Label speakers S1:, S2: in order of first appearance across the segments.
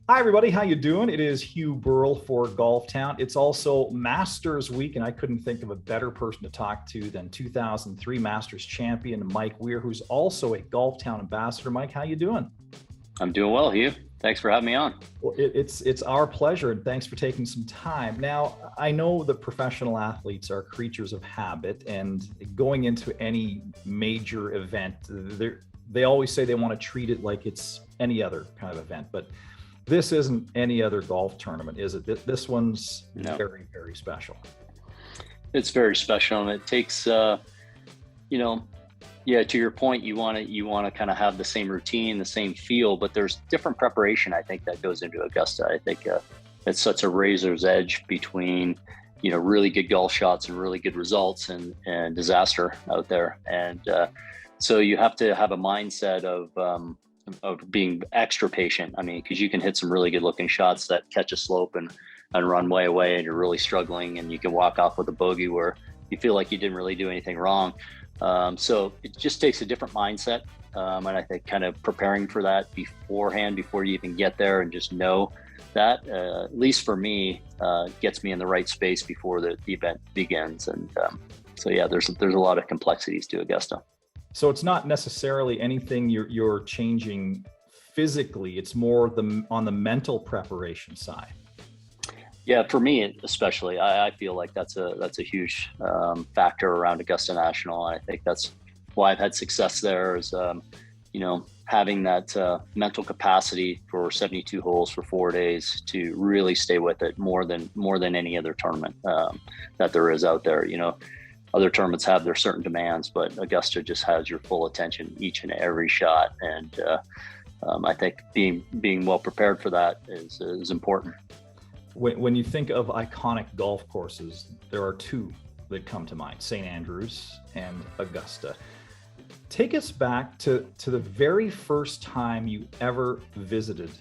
S1: Hi, everybody. How you doing? It is Hugh Burrill for Golf Town. It's also Masters Week, and I couldn't think of a better person to talk to than 2003 Masters champion Mike Weir, who's also a Golf Town ambassador. Mike, how you doing?
S2: I'm doing well, Hugh. Thanks for having me on.
S1: Well, it's our pleasure, and thanks for taking some time. Now, I know that professional athletes are creatures of habit, and going into any major event, they always say they want to treat it like it's any other kind of event, but this isn't any other golf tournament, is it? This one's very, very special.
S2: It's very special, and it takes, to your point, you want to kind of have the same routine, the same feel, but there's different preparation, I think, that goes into Augusta. I think it's such a razor's edge between, really good golf shots and really good results and disaster out there. And so you have to have a mindset of being extra patient. I mean, because you can hit some really good looking shots that catch a slope and run way away, and you're really struggling, and you can walk off with a bogey where you feel like you didn't really do anything wrong. So it just takes a different mindset. And I think kind of preparing for that beforehand, before you even get there, and just know that, at least for me, gets me in the right space before the event begins. And there's a lot of complexities to Augusta.
S1: So it's not necessarily anything you're changing physically. It's more on the mental preparation side.
S2: Yeah, for me especially, I feel like that's a huge factor around Augusta National. And I think that's why I've had success there. Is having that mental capacity for 72 holes for 4 days to really stay with it more than any other tournament that there is out there. Other tournaments have their certain demands, but Augusta just has your full attention each and every shot. And I think being well prepared for that is important.
S1: When you think of iconic golf courses, there are two that come to mind: St. Andrews and Augusta. Take us back to the very first time you ever visited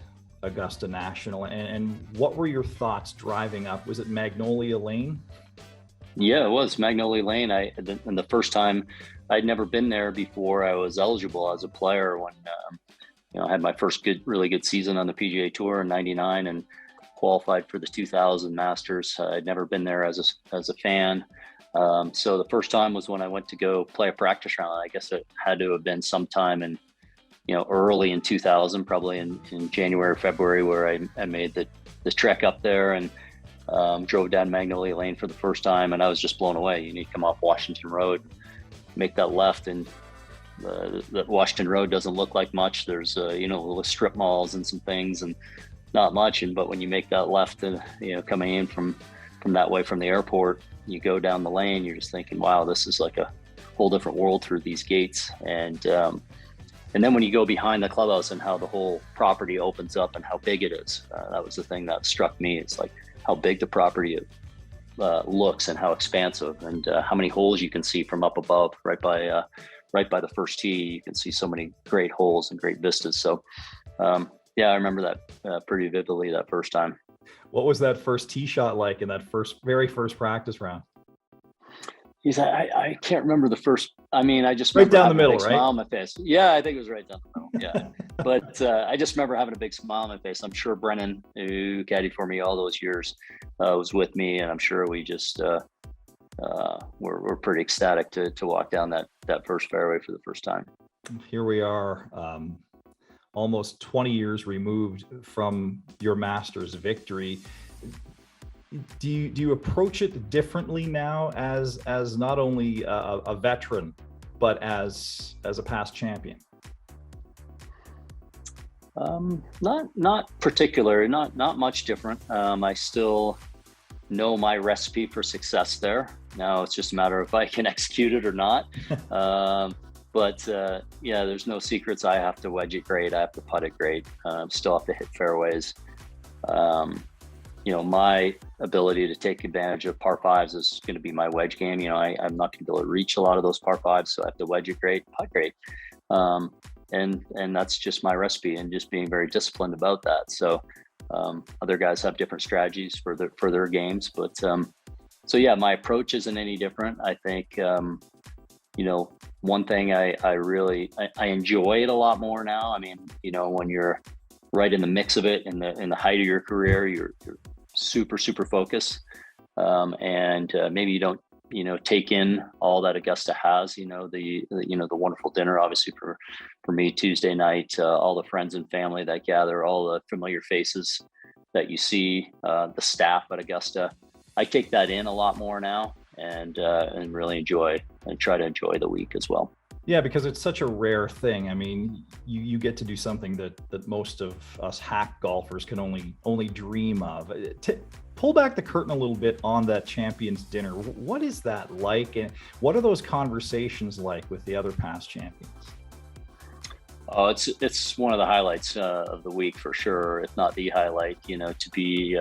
S1: Augusta National, and what were your thoughts driving up? Was it Magnolia Lane?
S2: Yeah, it was Magnolia Lane. And the first time, I'd never been there before I was eligible as a player. When I had my first really good season on the PGA Tour in '99 and qualified for the 2000 Masters. I'd never been there as a fan. So the first time was when I went to go play a practice round. I guess it had to have been sometime in early in 2000, probably in January, February, where I made the trek up there and drove down Magnolia Lane for the first time, and I was just blown away. You need to come off Washington Road, make that left, and the Washington Road doesn't look like much. There's little strip malls and some things, and not much. But when you make that left, and coming in from that way from the airport, you go down the lane, you're just thinking, wow, this is like a whole different world through these gates. And then when you go behind the clubhouse and how the whole property opens up and how big it is, that was the thing that struck me. It's like how big the property looks and how expansive, and how many holes you can see from up above, right by the first tee. You can see so many great holes and great vistas. So I remember that pretty vividly that first time.
S1: What was that first tee shot like in that very first practice round?
S2: I can't remember the first. I mean, I just
S1: right down the middle, right?
S2: Smile on my face. Yeah, I think it was right down the middle. Yeah, but I just remember having a big smile on my face. I'm sure Brennan, who caddied for me all those years, was with me, and I'm sure we just we're pretty ecstatic to walk down that first fairway for the first time.
S1: Here we are, almost 20 years removed from your Masters victory. Do you approach it differently now as not only a veteran, but as a past champion? Not particular, not much different. I still know my recipe for success there. Now it's just a matter of if I can execute it or not. But there's no secrets. I have to wedge it great. I have to putt it great. Still have to hit fairways. My ability to take advantage of par fives is going to be my wedge game. I'm not going to be able to reach a lot of those par fives, so I have to wedge it great, putt great. And that's just my recipe, and just being very disciplined about that. So other guys have different strategies for their games, but my approach isn't any different. I think one thing I enjoy it a lot more now. I mean, when you're right in the mix of it, in the height of your career. You're super focused, and maybe you don't take in all that Augusta has. The wonderful dinner, obviously for me Tuesday night, all the friends and family that gather, all the familiar faces that you see, the staff at Augusta. I take that in a lot more now, and really enjoy and try to enjoy the week as well.
S3: Yeah, because it's such a rare thing. I mean, you get to do something that most of us hack golfers can only dream of. Pull back the curtain a little bit on that champions dinner. What is that like, and what are those conversations like with the other past champions?
S1: Oh, it's one of the highlights of the week for sure, if not the highlight. To be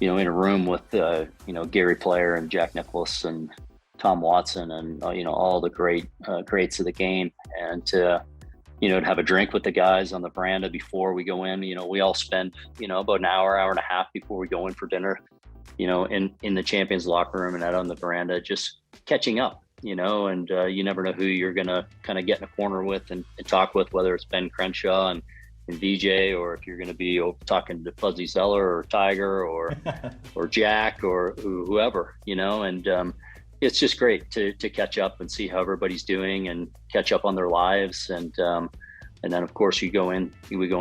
S1: in a room with Gary Player and Jack Nicklaus and Tom Watson and all the greats of the game, and to have a drink with the guys on the veranda before we go in. We all spend about an hour and a half before we go in for dinner, in the champions locker room and out on the veranda, just catching up. And you never know who you're gonna kind of get in a corner with and talk with, whether it's Ben Crenshaw and VJ, or if you're going to be talking to Fuzzy Zeller or Tiger or Jack or whoever, and it's just great to catch up and see how everybody's doing and catch up on their lives. And then of course we go in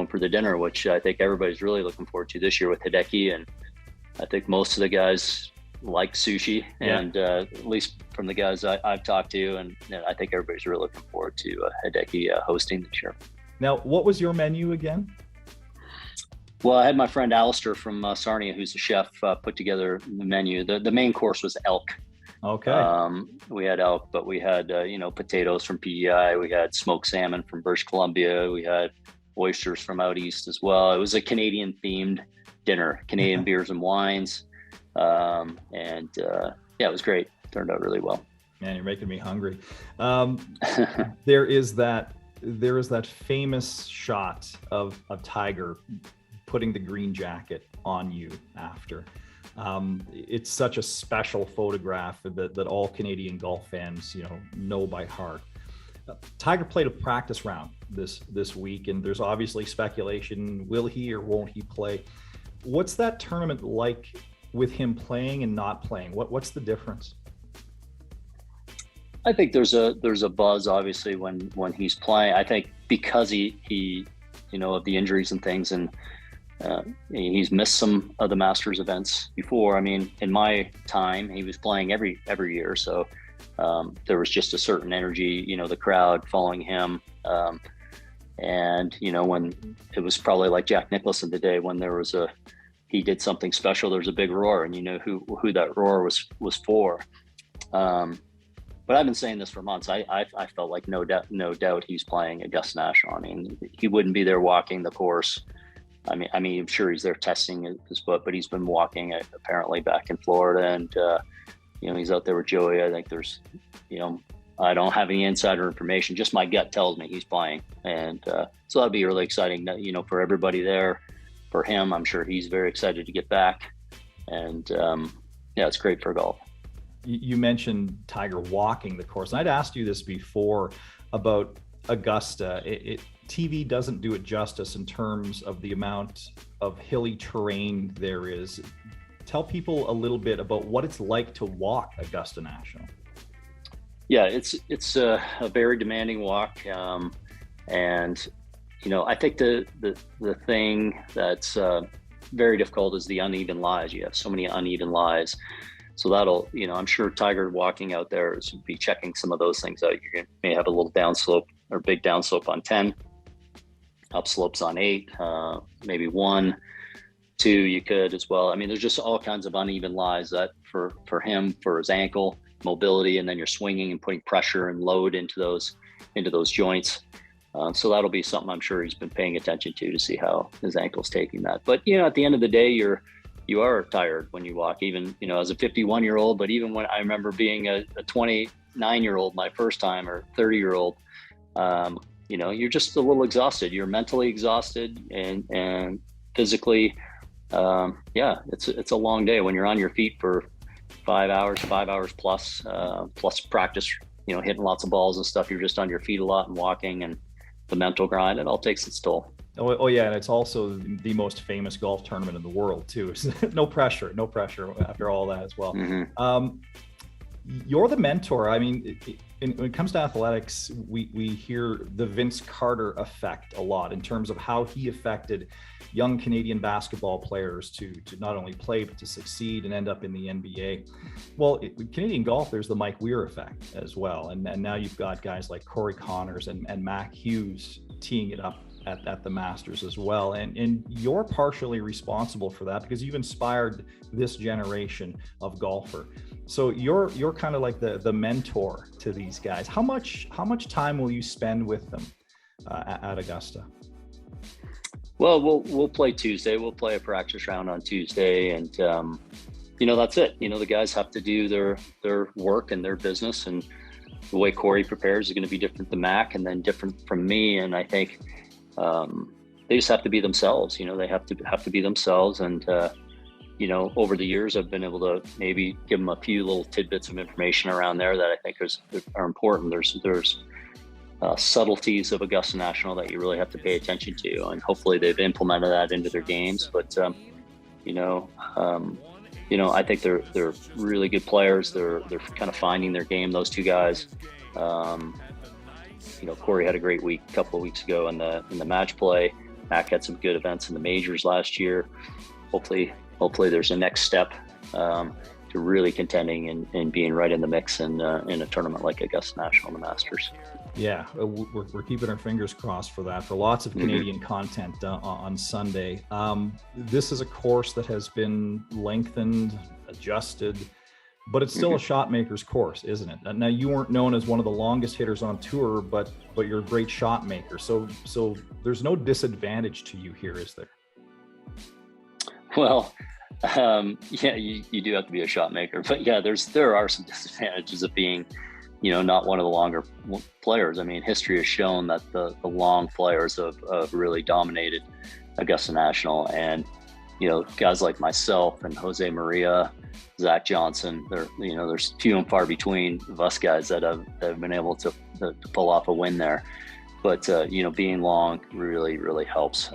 S1: for the dinner, which I think everybody's really looking forward to this year with Hideki. And I think most of the guys like sushi, and at least from the guys I've talked to, and I think everybody's really looking forward to Hideki hosting this year.
S3: Now, what was your menu again?
S1: Well, I had my friend Alistair from Sarnia, who's a chef, put together the menu. The main course was elk.
S3: Okay.
S1: We had elk, but we had potatoes from PEI. We had smoked salmon from British Columbia. We had oysters from out east as well. It was a Canadian themed dinner, Canadian beers and wines, and it was great. Turned out really well.
S3: Man, you're making me hungry. There is that famous shot of Tiger putting the green jacket on you after. It's such a special photograph that all Canadian golf fans, know by heart. Tiger played a practice round this week, and there's obviously speculation, will he or won't he play? What's that tournament like with him playing and not playing? What's the difference?
S1: I think there's a buzz obviously when he's playing. I think because he of the injuries and things, and he's missed some of the Masters events before. I mean, in my time, he was playing every year, so there was just a certain energy, the crowd following him, and when it was probably like Jack Nicklaus in the day when he did something special, there was a big roar, and who that roar was for. But I've been saying this for months. I felt like no doubt he's playing Augusta National. I mean, he wouldn't be there walking the course. I mean, I'm sure he's there testing his foot, but he's been walking apparently back in Florida, and he's out there with Joey. I think there's, I don't have any insider information. Just my gut tells me he's playing, and so that'd be really exciting. For everybody there, for him, I'm sure he's very excited to get back, and it's great for golf.
S3: You mentioned Tiger walking the course. And I'd asked you this before about Augusta. TV doesn't do it justice in terms of the amount of hilly terrain there is. Tell people a little bit about what it's like to walk Augusta National.
S1: Yeah, it's a very demanding walk, and I think the thing that's very difficult is the uneven lies. You have so many uneven lies. So that'll, I'm sure Tiger walking out there is be checking some of those things out. You may have a little downslope or big downslope on 10, upslopes on 8, maybe 1, 2 you could as well. I mean, there's just all kinds of uneven lies that for him, for his ankle mobility, and then you're swinging and putting pressure and load into those joints. So that'll be something I'm sure he's been paying attention to see how his ankle's taking that. But, at the end of the day, you are tired when you walk, even, as a 51-year-old, but even when I remember being a 29-year-old, my first time, or 30-year-old, you're just a little exhausted. You're mentally exhausted and physically. It's a long day when you're on your feet for 5 hours plus practice, hitting lots of balls and stuff. You're just on your feet a lot and walking, and the mental grind, it all takes its toll.
S3: Oh yeah, and it's also the most famous golf tournament in the world too. No pressure after all that as well.
S2: Mm-hmm.
S3: You're the mentor. I mean, when it comes to athletics, we hear the Vince Carter effect a lot in terms of how he affected young Canadian basketball players to not only play, but to succeed and end up in the NBA. Well, Canadian golf, there's the Mike Weir effect as well. And now you've got guys like Corey Connors and Mac Hughes teeing it up at the Masters as well. And you're partially responsible for that because you've inspired this generation of golfer. So you're kind of like the mentor to these guys. How much time will you spend with them at Augusta?
S2: Well, we'll play Tuesday. We'll play a practice round on Tuesday, and that's it. The guys have to do their work and their business, and the way Corey prepares is going to be different than Mac, and then different from me. And I think they just have to be themselves. They have to be themselves, and over the years, I've been able to maybe give them a few little tidbits of information around there that I think are important. There's subtleties of Augusta National that you really have to pay attention to, and hopefully they've implemented that into their games. But I think they're really good players. They're kind of finding their game. Those two guys. Corey had a great week a couple of weeks ago in the match play. Mac had some good events in the majors last year. Hopefully there's a next step to really contending and being right in the mix in a tournament like Augusta National and the Masters.
S3: Yeah, we're keeping our fingers crossed for that, for lots of Canadian content on Sunday. This is a course that has been lengthened, adjusted, but it's still a shot maker's course, isn't it? Now, you weren't known as one of the longest hitters on tour, but you're a great shot maker. So there's no disadvantage to you here, is there?
S2: Well, yeah, you do have to be a shot maker, but yeah, there are some disadvantages of being, not one of the longer players. I mean, history has shown that the long players have really dominated Augusta National, and guys like myself and Jose Maria, Zach Johnson, there's few and far between of us guys that have been able to pull off a win there. But being long really helps.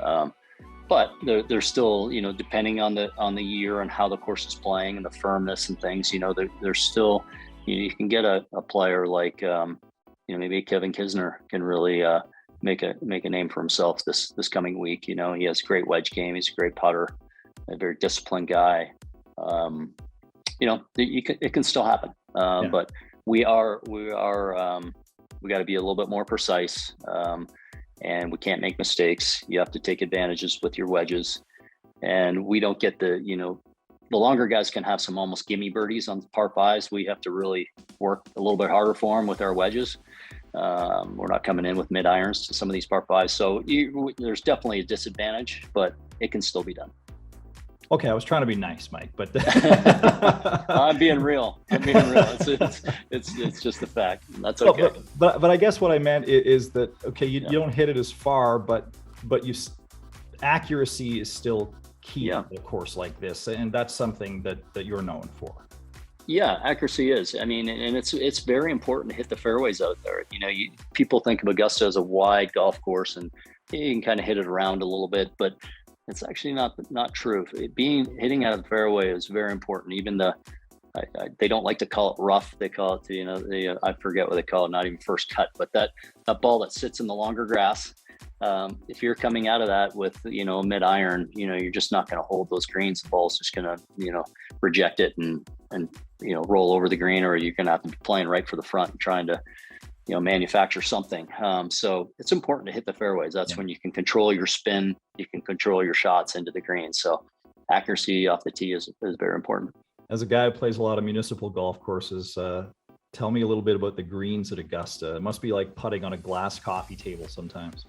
S2: But there's still, depending on the year and how the course is playing and the firmness and things, there's still, you can get a player like, maybe Kevin Kisner can really make a name for himself this coming week. He has a great wedge game. He's a great putter, a very disciplined guy. It can still happen. But we got to be a little bit more precise. And we can't make mistakes. You have to take advantages with your wedges. And we don't get the longer guys can have some almost gimme birdies on par fives. We have to really work a little bit harder for them with our wedges. We're not coming in with mid irons to some of these par fives. So there's definitely a disadvantage, but it can still be done.
S3: Okay, I was trying to be nice, Mike, but
S2: I'm being real. It's just a fact. That's okay.
S3: No, but I guess what I meant is that you don't hit it as far, but accuracy is still key in a course like this, and that's something that you're known for.
S2: Yeah, accuracy is. I mean, and it's very important to hit the fairways out there. People think of Augusta as a wide golf course, and you can kind of hit it around a little bit, but it's actually not true. Hitting out of the fairway is very important. Even they don't like to call it rough. They call it I forget what they call it. Not even first cut, but that ball that sits in the longer grass. If you're coming out of that with a mid iron, you're just not going to hold those greens. The ball's just going to reject it and roll over the green, or you're going to have to be playing right for the front and trying to manufacture something. So it's important to hit the fairways. That's when you can control your spin, you can control your shots into the green. So accuracy off the tee is very important.
S3: As a guy who plays a lot of municipal golf courses, tell me a little bit about the greens at Augusta. It must be like putting on a glass coffee table sometimes.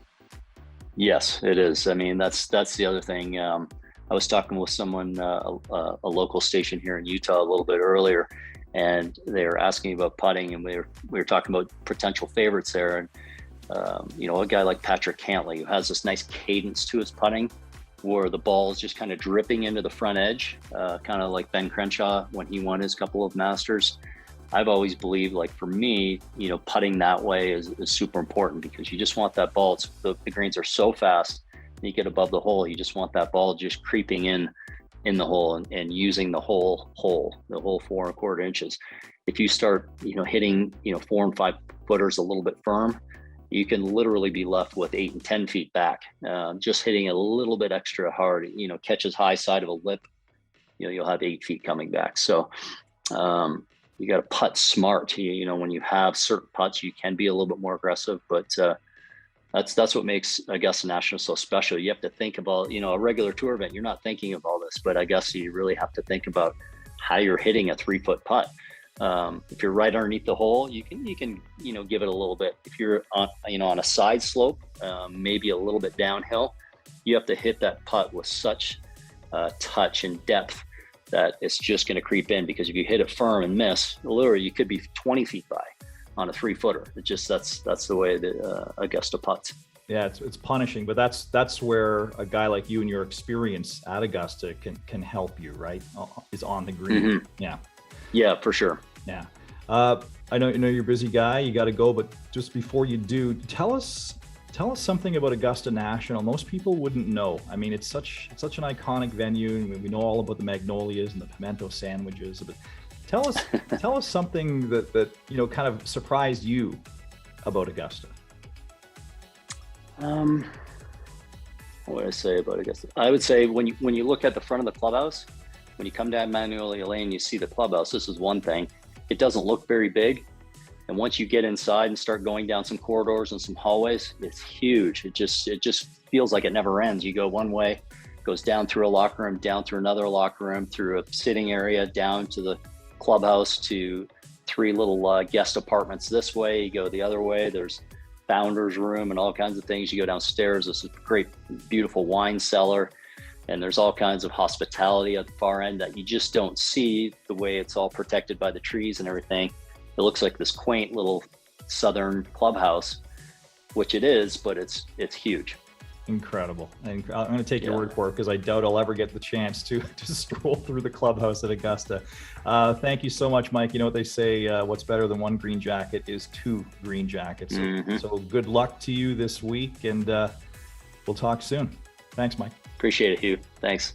S2: Yes, it is. I mean, that's the other thing. I was talking with someone, a local station here in Utah a little bit earlier, and they were asking about putting, and we were talking about potential favorites there. And a guy like Patrick Cantley, who has this nice cadence to his putting, where the ball is just kind of dripping into the front edge, kind of like Ben Crenshaw when he won his couple of Masters. I've always believed, like for me, putting that way is super important, because you just want that ball. The greens are so fast,
S1: you get above the hole, you just want that ball just creeping in the hole and using the whole hole, the whole 4 1/4 inches. If you start, hitting, 4 and 5 footers a little bit firm, you can literally be left with 8 and 10 feet back. Just hitting a little bit extra hard, catches high side of a lip, you'll have 8 feet coming back. So you got to putt smart. When you have certain putts, you can be a little bit more aggressive, but that's what makes Augusta National so special. You have to think about, a regular tour event, you're not thinking of all this, but I guess you really have to think about how you're hitting a 3-foot putt. If you're right underneath the hole, you can give it a little bit. If you're on a side slope, maybe a little bit downhill, you have to hit that putt with such touch and depth that it's just going to creep in, because if you hit it firm and miss, literally you could be 20 feet by on a 3-footer. It just, that's the way that Augusta putts.
S3: Yeah, it's punishing, but that's where a guy like you and your experience at Augusta can help you, right? Is on the green.
S1: Mm-hmm. Yeah, for sure.
S3: Yeah. I know you're a busy guy, you got to go, but just before you do, tell us something about Augusta National. Most people wouldn't know. I mean, it's such an iconic venue, and we know all about the magnolias and the pimento sandwiches, but tell us something that kind of surprised you about Augusta.
S1: What would I say about Augusta? I would say when you look at the front of the clubhouse, when you come down Magnolia Lane, you see the clubhouse. This is one thing. It doesn't look very big. And once you get inside and start going down some corridors and some hallways, it's huge. It just feels like it never ends. You go one way, goes down through a locker room, down through another locker room, through a sitting area, down to the clubhouse, to 3 little guest apartments this way. You go the other way, there's founder's room and all kinds of things. You go downstairs, this is a great, beautiful wine cellar. And there's all kinds of hospitality at the far end that you just don't see, the way it's all protected by the trees and everything. It looks like this quaint little southern clubhouse, which it is, but it's huge.
S3: Incredible. And I'm going to take your word for it, because I doubt I'll ever get the chance to stroll through the clubhouse at Augusta. Thank you so much, Mike. You know what they say, what's better than 1 green jacket is 2 green jackets. So good luck to you this week, and we'll talk soon. Thanks, Mike.
S1: Appreciate it, Hugh. Thanks.